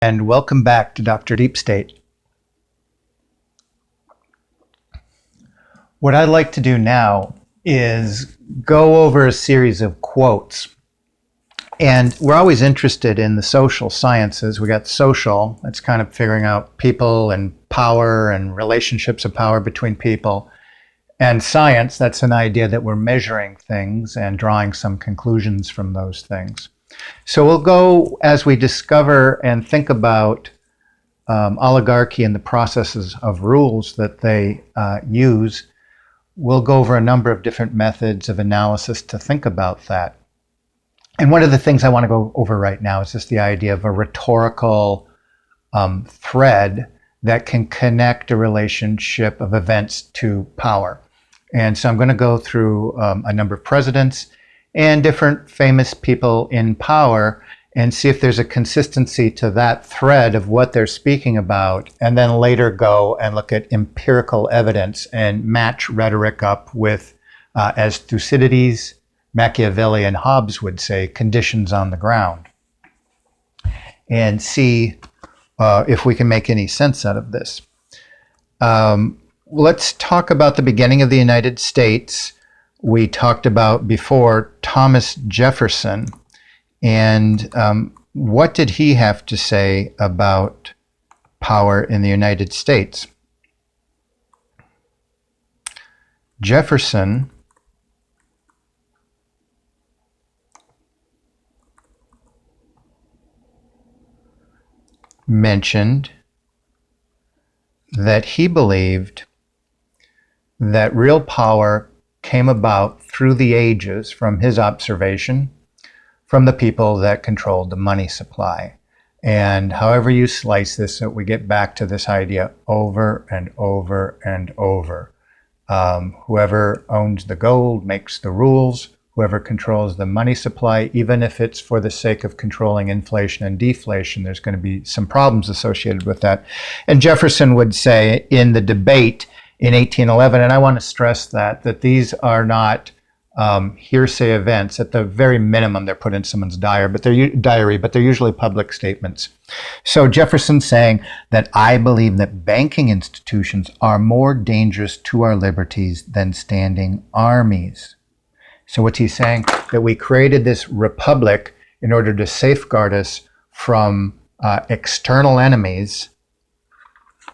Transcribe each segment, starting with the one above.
And welcome back to Dr. Deep State. What I'd like to do now is go over a series of quotes. And we're always interested in the social sciences. We got social, that's kind of figuring out people and power and relationships of power between people. And science, that's an idea that we're measuring things and drawing some conclusions from those things. So we'll go as we discover and think about oligarchy and the processes of rules that they use. We'll go over a number of different methods of analysis to think about that. And one of the things I want to go over right now is just the idea of a rhetorical thread that can connect a relationship of events to power. And so I'm going to go through a number of presidents and different famous people in power and see if there's a consistency to that thread of what they're speaking about, and then later go and look at empirical evidence and match rhetoric up with, as Thucydides, Machiavelli, and Hobbes would say, conditions on the ground, and see if we can make any sense out of this. Let's talk about the beginning of the United States. We talked about before Thomas Jefferson, and what did he have to say about power in the United States? Jefferson mentioned that he believed that real power came about through the ages from his observation from the people that controlled the money supply. And however you slice this, we get back to this idea over and over and over. Whoever owns the gold makes the rules. Whoever controls the money supply, even if it's for the sake of controlling inflation and deflation, there's going to be some problems associated with that. And Jefferson would say in the debate in 1811, and I want to stress that these are not hearsay events. At the very minimum, they're put in someone's diary, but they're usually public statements. So Jefferson saying that I believe that banking institutions are more dangerous to our liberties than standing armies. So what's he saying? That we created this republic in order to safeguard us from external enemies.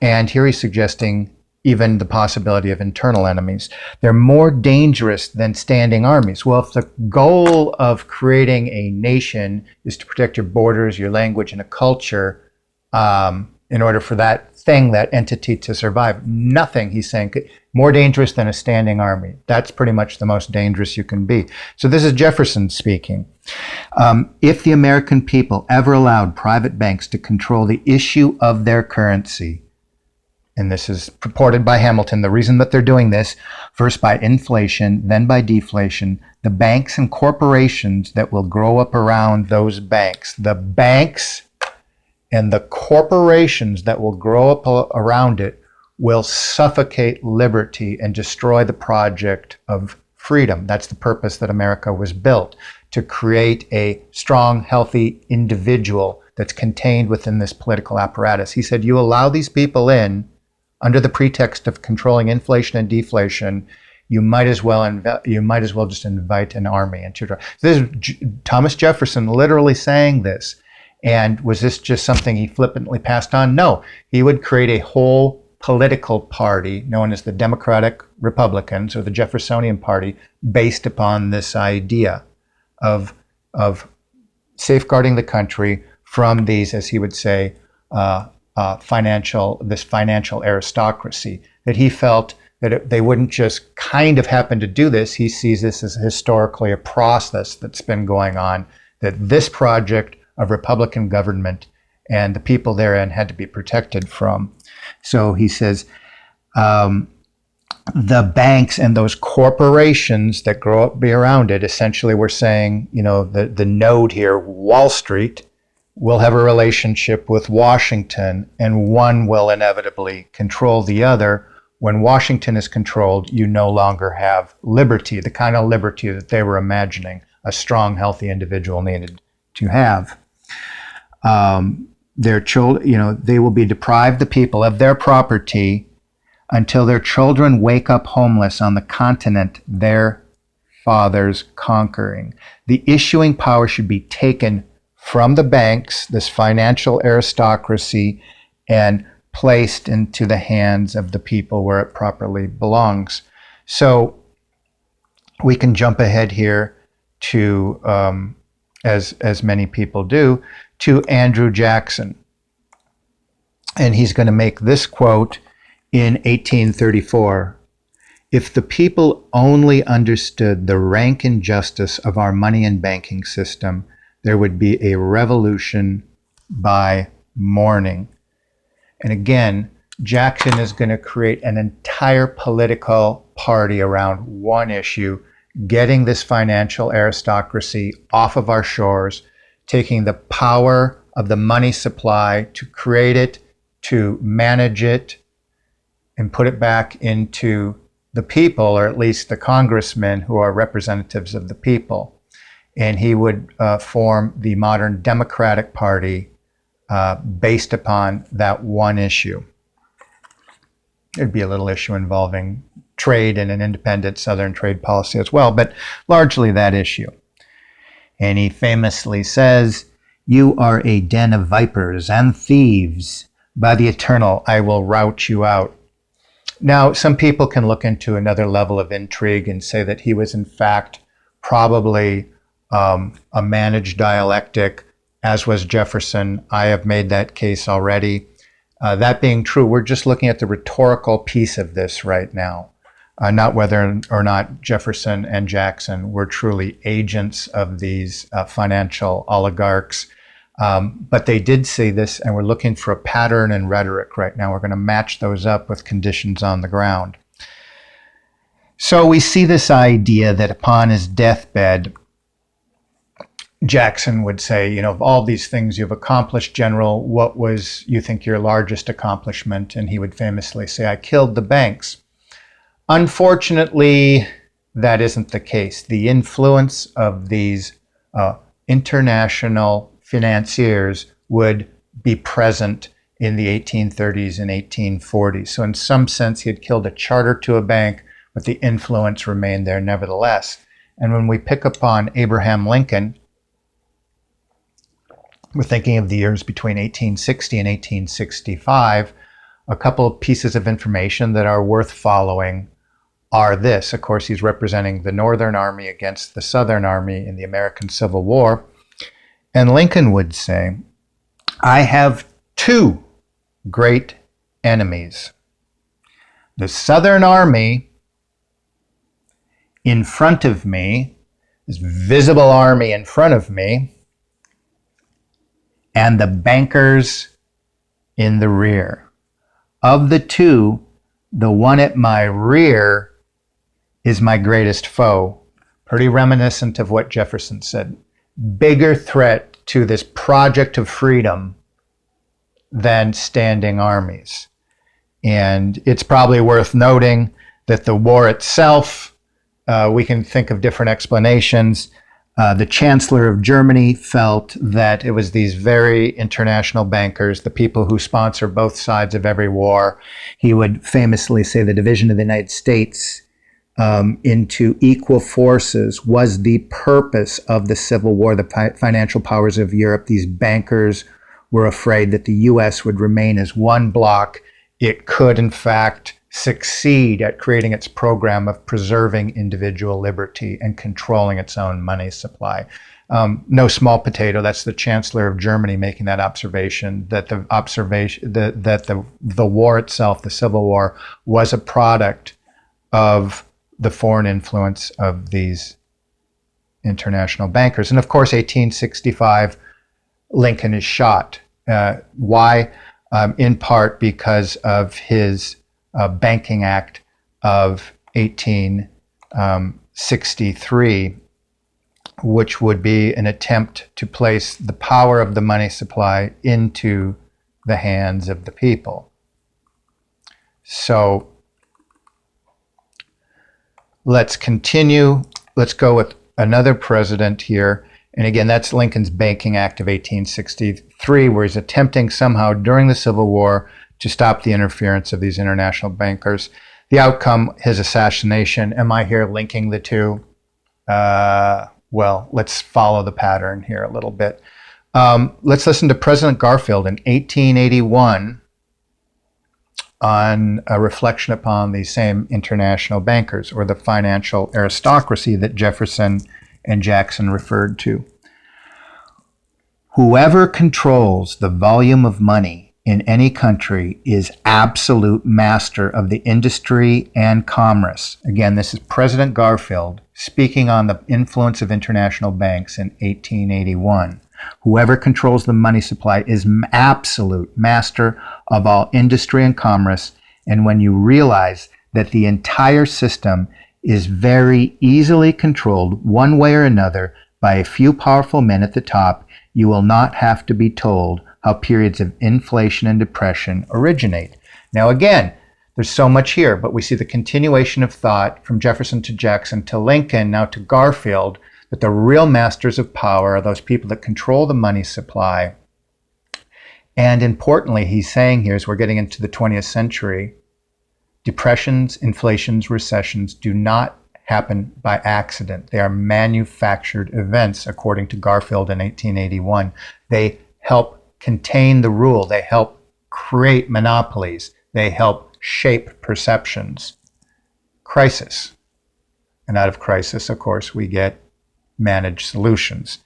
And here he's suggesting even the possibility of internal enemies. They're more dangerous than standing armies. Well, if the goal of creating a nation is to protect your borders, your language, and a culture, in order for that thing, that entity to survive, nothing, he's saying, more dangerous than a standing army. That's pretty much the most dangerous you can be. So this is Jefferson speaking. If the American people ever allowed private banks to control the issue of their currency, and this is purported by Hamilton, the reason that they're doing this, first by inflation, then by deflation, the banks and corporations that will grow up around those banks, the banks and the corporations that will grow up around it will suffocate liberty and destroy the project of freedom. That's the purpose that America was built, to create a strong, healthy individual that's contained within this political apparatus. He said, you allow these people in under the pretext of controlling inflation and deflation, you might as well just invite an army into it. This is Thomas Jefferson literally saying this. And was this just something he flippantly passed on? No, he would create a whole political party known as the Democratic Republicans or the Jeffersonian Party, based upon this idea of safeguarding the country from these, as he would say, financial aristocracy, that he felt that they wouldn't just kind of happen to do this. He sees this as historically a process that's been going on, that this project of Republican government and the people therein had to be protected from. So he says, the banks and those corporations that grow up be around it, essentially we're saying, the node here, Wall Street, will have a relationship with Washington, and one will inevitably control the other. When Washington is controlled, you no longer have liberty, the kind of liberty that they were imagining a strong, healthy individual needed to have. their children, they will be deprived, the people, of their property until their children wake up homeless on the continent their fathers conquering. The issuing power should be taken from the banks, this financial aristocracy, and placed into the hands of the people where it properly belongs. So we can jump ahead here to, as many people do, to Andrew Jackson. And he's going to make this quote in 1834. If the people only understood the rank injustice of our money and banking system, there would be a revolution by morning. And again, Jackson is going to create an entire political party around one issue, getting this financial aristocracy off of our shores, taking the power of the money supply to create it, to manage it, and put it back into the people, or at least the congressmen who are representatives of the people. And he would form the modern Democratic Party based upon that one issue. There'd be a little issue involving trade and an independent Southern trade policy as well, but largely that issue. And he famously says, "You are a den of vipers and thieves. By the eternal, I will rout you out." Now, some people can look into another level of intrigue and say that he was in fact probably a managed dialectic, as was Jefferson. I have made that case already. That being true, we're just looking at the rhetorical piece of this right now, not whether or not Jefferson and Jackson were truly agents of these financial oligarchs. But they did see this, and we're looking for a pattern in rhetoric right now. We're going to match those up with conditions on the ground. So we see this idea that upon his deathbed, Jackson would say, of all these things you've accomplished, General, what was, you think, your largest accomplishment? And he would famously say, "I killed the banks." Unfortunately, that isn't the case. The influence of these international financiers would be present in the 1830s and 1840s. So in some sense, he had killed a charter to a bank, but the influence remained there nevertheless. And when we pick up on Abraham Lincoln, we're thinking of the years between 1860 and 1865. A couple of pieces of information that are worth following are this. Of course, he's representing the Northern Army against the Southern Army in the American Civil War. And Lincoln would say, "I have two great enemies. The Southern Army in front of me, this visible army in front of me, and the bankers in the rear. Of the two, the one at my rear is my greatest foe." Pretty reminiscent of what Jefferson said. Bigger threat to this project of freedom than standing armies. And it's probably worth noting that the war itself, we can think of different explanations. The Chancellor of Germany felt that it was these very international bankers, the people who sponsor both sides of every war. He would famously say the division of the United States into equal forces was the purpose of the Civil War. The financial powers of Europe, these bankers were afraid that the U.S. would remain as one bloc. It could, in fact, succeed at creating its program of preserving individual liberty and controlling its own money supply. No small potato. That's the Chancellor of Germany making that observation, that the war itself, the Civil War, was a product of the foreign influence of these international bankers. And of course, 1865, Lincoln is shot. Why? In part because of his Banking Act of 1863, which would be an attempt to place the power of the money supply into the hands of the people. So let's continue. Let's go with another president here. And again, that's Lincoln's Banking Act of 1863, where he's attempting somehow during the Civil War to stop the interference of these international bankers. The outcome, his assassination. Am I here linking the two? Well, let's follow the pattern here a little bit. Let's listen to President Garfield in 1881 on a reflection upon these same international bankers, or the financial aristocracy that Jefferson and Jackson referred to. Whoever controls the volume of money in any country is absolute master of the industry and commerce. Again, this is President Garfield speaking on the influence of international banks in 1881. Whoever controls the money supply is absolute master of all industry and commerce. And when you realize that the entire system is very easily controlled one way or another by a few powerful men at the top, you will not have to be told how periods of inflation and depression originate. Now again, there's so much here, but we see the continuation of thought from Jefferson to Jackson to Lincoln, now to Garfield, that the real masters of power are those people that control the money supply. And importantly, he's saying here, as we're getting into the 20th century, depressions, inflations, recessions do not happen by accident. They are manufactured events, according to Garfield in 1881. They help contain the rule. They help create monopolies. They help shape perceptions. Crisis. And out of crisis, of course, we get managed solutions,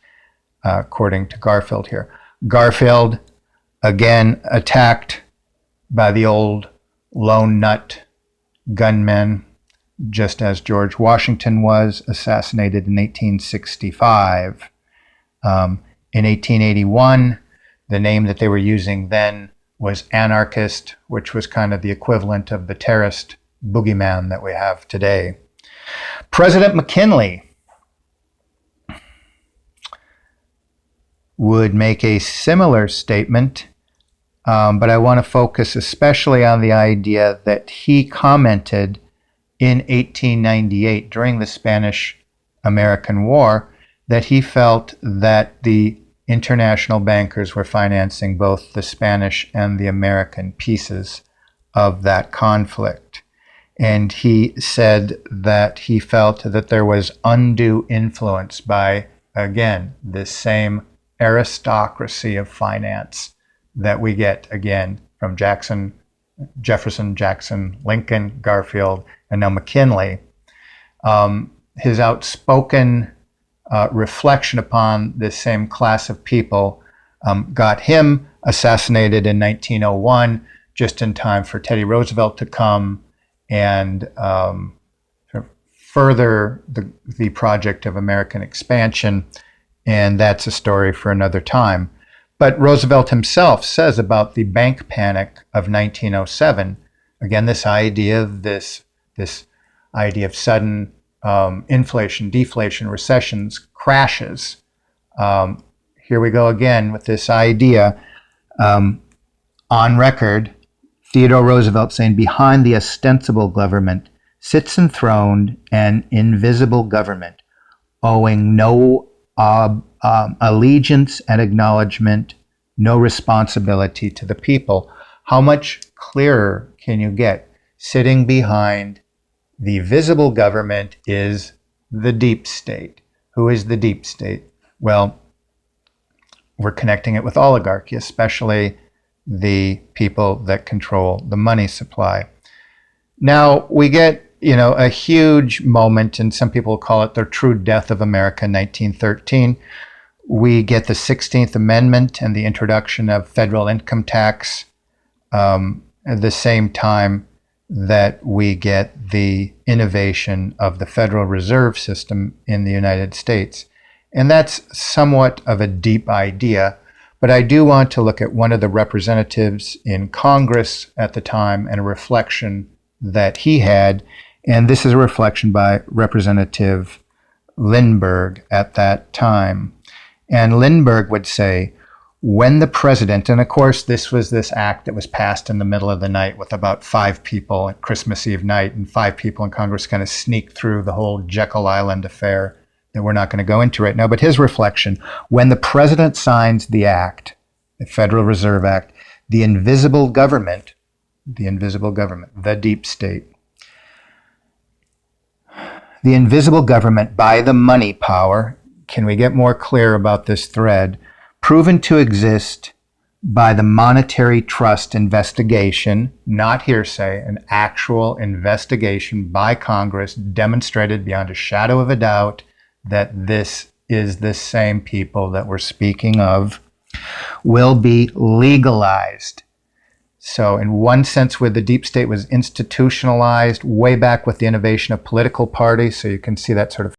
according to Garfield here. Garfield, again, attacked by the old lone nut gunmen, just as George Washington was assassinated in 1865. In 1881, the name that they were using then was anarchist, which was kind of the equivalent of the terrorist boogeyman that we have today. President McKinley would make a similar statement, but I want to focus especially on the idea that he commented in 1898 during the Spanish-American War that he felt that the international bankers were financing both the Spanish and the American pieces of that conflict. And he said that he felt that there was undue influence by, again, this same aristocracy of finance that we get, again, from Jefferson, Jackson, Lincoln, Garfield, and now McKinley. His outspoken reflection upon this same class of people got him assassinated in 1901, just in time for Teddy Roosevelt to come and further the project of American expansion. And that's a story for another time. But Roosevelt himself says about the bank panic of 1907, again, this idea of sudden inflation, deflation, recessions, crashes. Here we go again with this idea. On record, Theodore Roosevelt saying, behind the ostensible government sits enthroned an invisible government, owing no allegiance and acknowledgement, no responsibility to the people. How much clearer can you get? Sitting behind the visible government is the deep state. Who is the deep state? Well, we're connecting it with oligarchy, especially the people that control the money supply. Now, we get a huge moment, and some people call it the true death of America in 1913. We get the 16th Amendment and the introduction of federal income tax at the same time that we get the innovation of the Federal Reserve System in the United States. And that's somewhat of a deep idea, but I do want to look at one of the representatives in Congress at the time and a reflection that he had. And this is a reflection by Representative Lindbergh at that time. And Lindbergh would say, when the president, and of course this was this act that was passed in the middle of the night with about 5 people at Christmas Eve night, and 5 people in Congress kind of sneaked through the whole Jekyll Island affair that we're not going to go into right now, but his reflection: when the president signs the act, the Federal Reserve Act, the invisible government, the deep state, the invisible government by the money power, can we get more clear about this thread, proven to exist by the monetary trust investigation, not hearsay, an actual investigation by Congress, demonstrated beyond a shadow of a doubt that this is the same people that we're speaking of, will be legalized. So in one sense, where the deep state was institutionalized way back with the innovation of political parties, so you can see that sort of